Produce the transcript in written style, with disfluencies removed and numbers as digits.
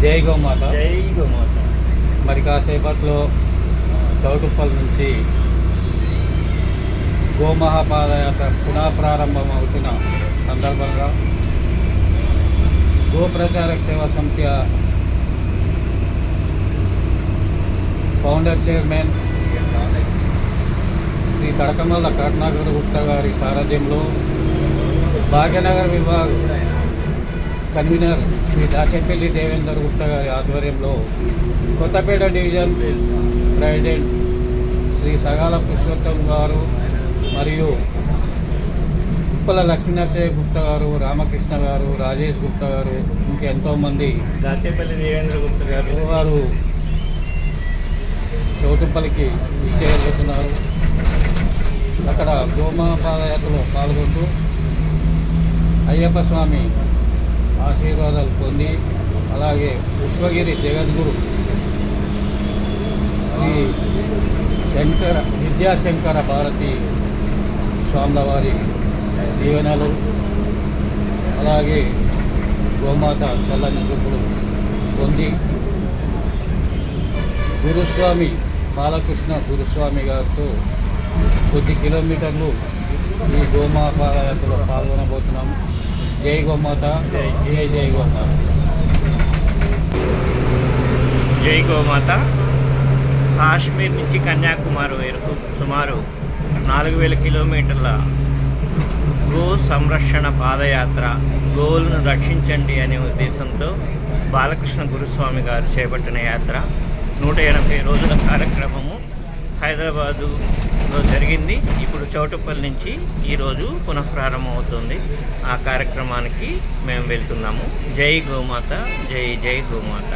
జై గోమాత. జై గోమాత. మరి కాసేపట్లో చౌటుప్పల్ నుంచి గోమహాపాదయాత్ర పునః ప్రారంభం అవుతున్న సందర్భంగా గో ప్రచారక సేవా సమితి ఫౌండర్ చైర్మన్ శ్రీ కడకమల్ల కరుణాకర్ గుప్తా గారి సారథ్యంలో భాగ్యనగర్ విభాగ్ కన్వీనర్ శ్రీ దాచేపల్లి దేవేందర్ గుప్తా గారి ఆధ్వర్యంలో కొత్తపేట డివిజన్ ప్రెసిడెంట్ శ్రీ సగాల పురుషోత్తం గారు మరియు ఉప్పల లక్ష్మీనరసింహ గుప్తా గారు, రామకృష్ణ గారు, రాజేష్ గుప్తా గారు, ఇంకెంతోమంది దాచేపల్లి దేవేంద్ర గుప్తా గారు వారు చౌటుప్పలికి ఇచ్చేయబోతున్నారు. అక్కడ గోమహాపాదయాత్రలో పాల్గొంటూ అయ్యప్ప స్వామి ఆశీర్వాదాలు పొంది, అలాగే విశ్వగిరి జగద్గురు శ్రీ విద్యాశంకర భారతి స్వాముల వారి దీవెనలు, అలాగే గోమాత చల్లని చూపులు పొంది గురుస్వామి బాలకృష్ణ గురుస్వామి గారితో కొద్ది కిలోమీటర్లు ఈ గోమహాపాదయాత్రలో పాల్గొనబోతున్నాము. జై గోమాత. జై జై గోమాత. జై గోమాత. కాశ్మీర్ నుంచి కన్యాకుమారి వరకు సుమారు 4000 కిలోమీటర్ల గో సంరక్షణ పాదయాత్ర, గోవులను రక్షించండి అనే ఉద్దేశంతో బాలకృష్ణ గురుస్వామి గారు చేపట్టిన యాత్ర 180 రోజుల కార్యక్రమము హైదరాబాదులో జరిగింది. ఇప్పుడు చౌటుప్పల్ నుంచి ఈరోజు పునఃప్రారంభం అవుతుంది. ఆ కార్యక్రమానికి మేము వెళ్తున్నాము. జై గోమాత. జై జై గోమాత.